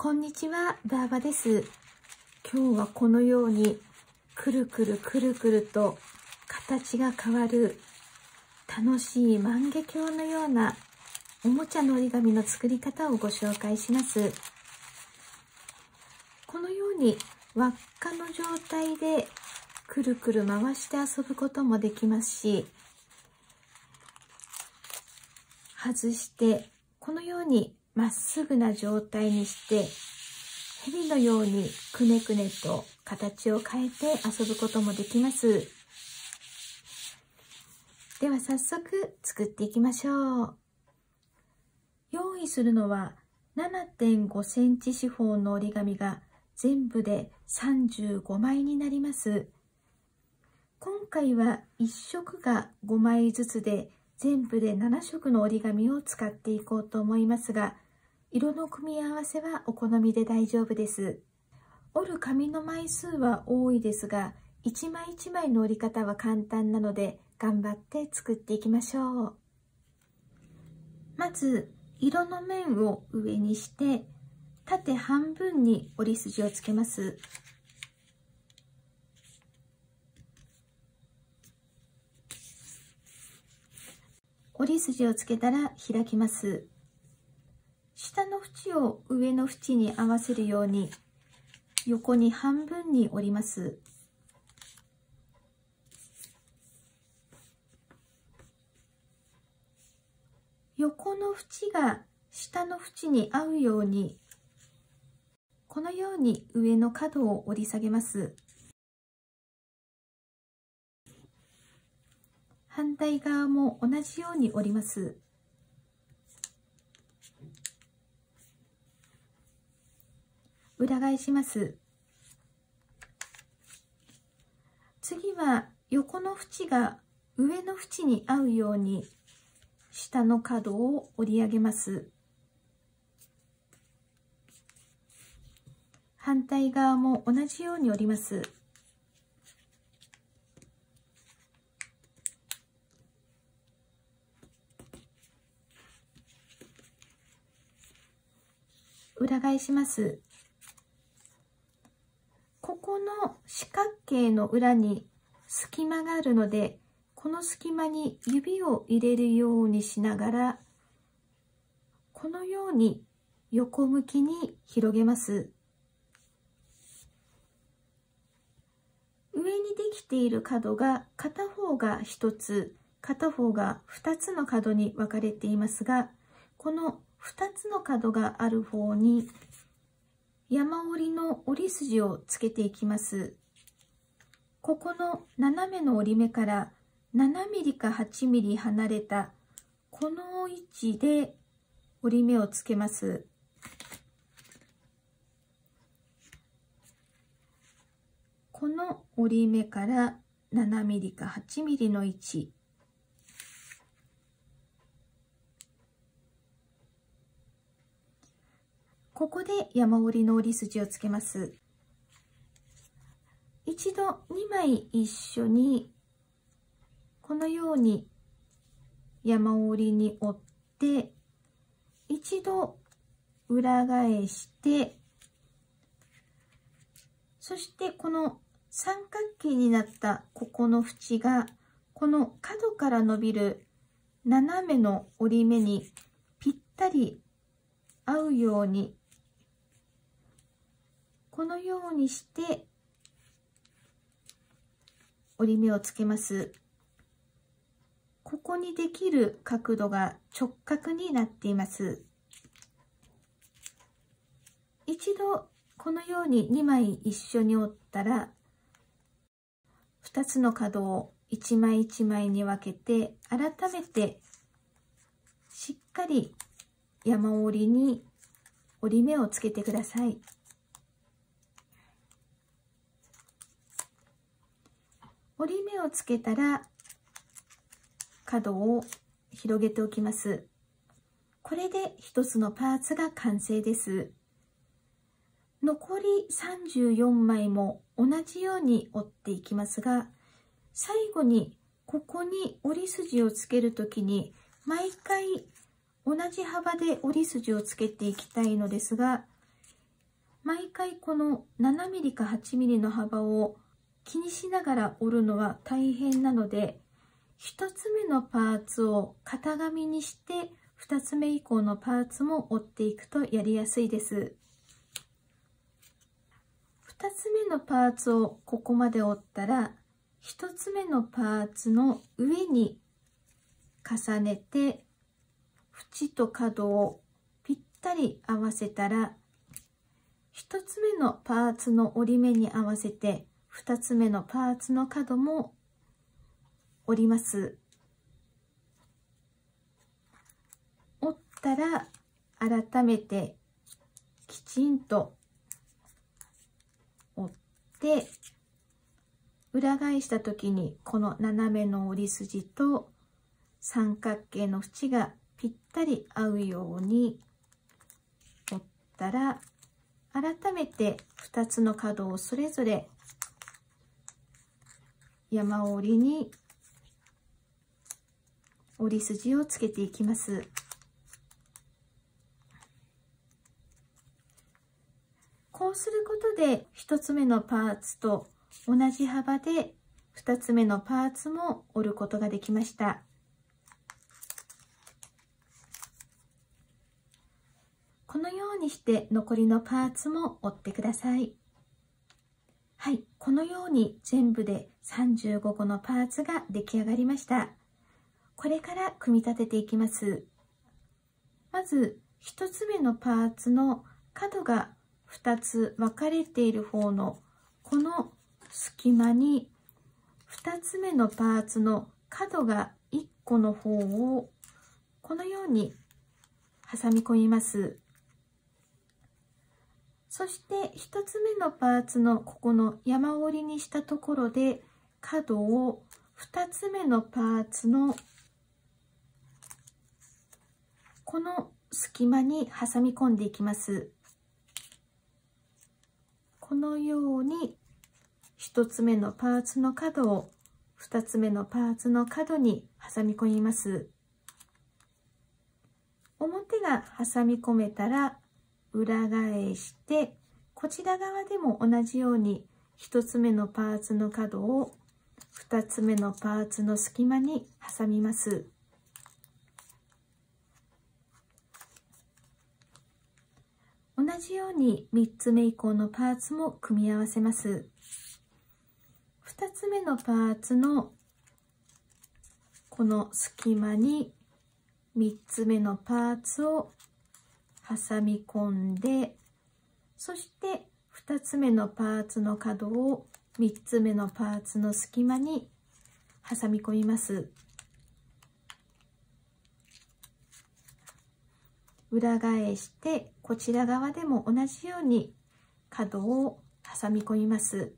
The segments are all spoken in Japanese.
こんにちは、バーバです。今日はこのようにくるくるくるくると形が変わる楽しい万華鏡のようなおもちゃの折り紙の作り方をご紹介します。このように輪っかの状態でくるくる回して遊ぶこともできますし、外してこのようにまっすぐな状態にして蛇のようにくねくねと形を変えて遊ぶこともできます。では早速作っていきましょう。用意するのは 7.5 センチ四方の折り紙が全部で35枚になります。今回は1色が5枚ずつで全部で7色の折り紙を使っていこうと思いますが、色の組み合わせはお好みで大丈夫です。折る紙の枚数は多いですが、一枚一枚の折り方は簡単なので頑張って作っていきましょう。まず色の面を上にして縦半分に折り筋をつけます。折り筋をつけたら開きます。下の縁を上の縁に合わせるように横に半分に折ります。横の縁が下の縁に合うようにこのように上の角を折り下げます。反対側も同じように折ります。裏返します。次は横の縁が上の縁に合うように下の角を折り上げます。反対側も同じように折ります。裏返します。ここの四角形の裏に隙間があるので、この隙間に指を入れるようにしながら、このように横向きに広げます。上にできている角が片方が1つ、片方が2つの角に分かれていますが、この2つの角がある方に山折りの折り筋をつけていきます。ここの斜めの折り目から7ミリか8ミリ離れたこの位置で折り目をつけます。この折り目から7ミリか8ミリの位置。ここで山折りの折り筋をつけます。一度2枚一緒にこのように山折りに折って一度裏返して、そしてこの三角形になったここの縁がこの角から伸びる斜めの折り目にぴったり合うようにこのようにして折り目をつけます。ここにできる角度が直角になっています。一度このように2枚一緒に折ったら、2つの角を1枚1枚に分けて、改めてしっかり山折りに折り目をつけてください。折り目をつけたら角を広げておきます。これで一つのパーツが完成です。残り34枚も同じように折っていきますが、最後にここに折り筋をつけるときに毎回同じ幅で折り筋をつけていきたいのですが、毎回この7ミリか8ミリの幅を気にしながら折るのは大変なので、1つ目のパーツを型紙にして2つ目以降のパーツも折っていくとやりやすいです。2つ目のパーツをここまで折ったら、1つ目のパーツの上に重ねて縁と角をぴったり合わせたら、1つ目のパーツの折り目に合わせて2つ目のパーツの角も折ります。折ったら改めてきちんと折って、裏返した時にこの斜めの折り筋と三角形の縁がぴったり合うように折ったら、改めて2つの角をそれぞれ山折りに折り筋をつけていきます。こうすることで1つ目のパーツと同じ幅で2つ目のパーツも折ることができました。このようにして残りのパーツも折ってください。はい、このように全部で35個のパーツが出来上がりました。これから組み立てていきます。まず1つ目のパーツの角が2つ分かれている方のこの隙間に2つ目のパーツの角が1個の方をこのように挟み込みます。そして1つ目のパーツのここの山折りにしたところで角を2つ目のパーツのこの隙間に挟み込んでいきます。このように1つ目のパーツの角を2つ目のパーツの角に挟み込みます。表が挟み込めたら裏返して、こちら側でも同じように1つ目のパーツの角を2つ目のパーツの隙間に挟みます。同じように3つ目以降のパーツも組み合わせます。2つ目のパーツのこの隙間に3つ目のパーツを挟み込んで、そして2つ目のパーツの角を3つ目のパーツの隙間に挟み込みます。裏返してこちら側でも同じように角を挟み込みます。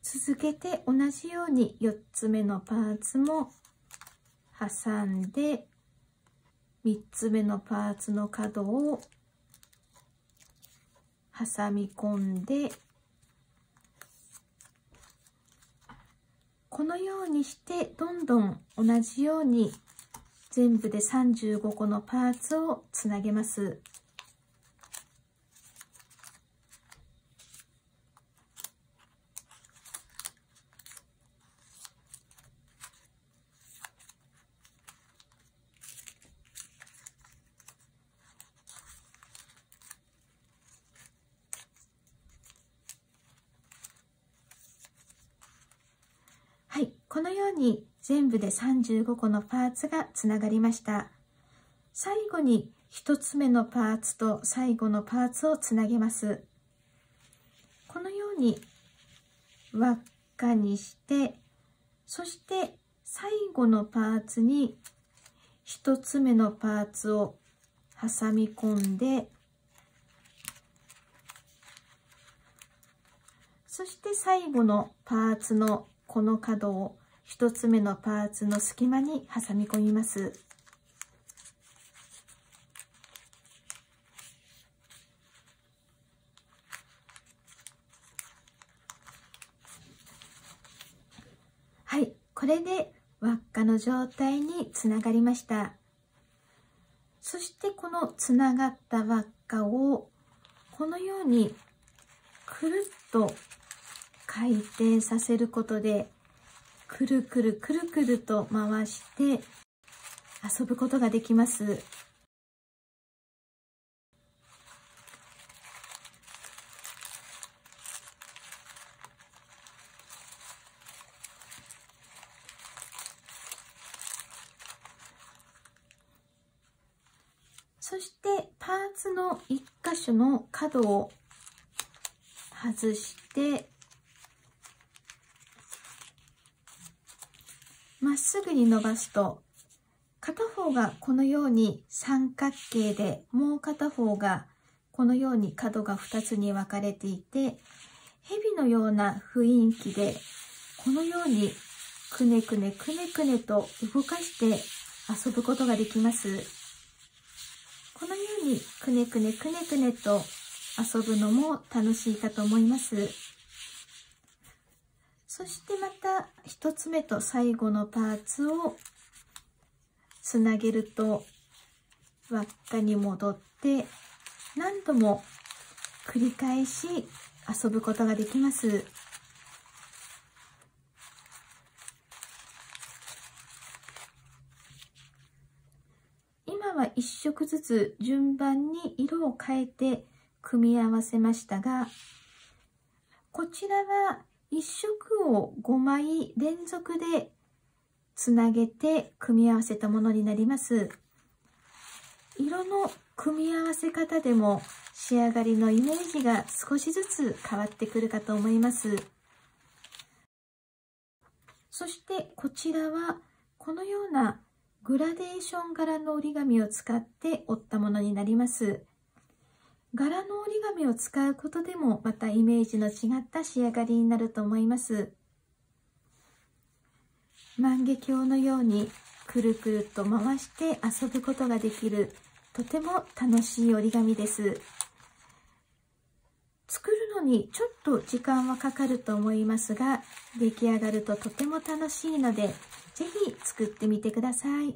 続けて同じように4つ目のパーツも挟んで、3つ目のパーツの角を挟み込んで、このようにしてどんどん同じように全部で35個のパーツをつなげます。はい、このように全部で35個のパーツがつながりました。最後に1つ目のパーツと最後のパーツをつなげます。このように輪っかにして、そして最後のパーツに1つ目のパーツを挟み込んで、そして最後のパーツのこの角を1つ目のパーツの隙間に挟み込みます。はい、これで輪っかの状態につながりました。そしてこのつながった輪っかをこのようにくるっと回転させることで、くるくるくるくると回して遊ぶことができます。そしてパーツの1箇所の角を外してまっすぐに伸ばすと、片方がこのように三角形で、もう片方がこのように角が2つに分かれていて、蛇のような雰囲気でこのようにくねくねくねくねと動かして遊ぶことができます。このようにくねくねくねくねと遊ぶのも楽しいかと思います。そしてまた1つ目と最後のパーツをつなげると輪っかに戻って何度も繰り返し遊ぶことができます。今は1色ずつ順番に色を変えて組み合わせましたが、こちらは1色を5枚連続でつなげて組み合わせたものになります。色の組み合わせ方でも仕上がりのイメージが少しずつ変わってくるかと思います。そしてこちらはこのようなグラデーション柄の折り紙を使って折ったものになります。柄の折り紙を使うことでもまたイメージの違った仕上がりになると思います。万華鏡のようにくるくると回して遊ぶことができる、とても楽しい折り紙です。作るのにちょっと時間はかかると思いますが、出来上がるととても楽しいので、ぜひ作ってみてください。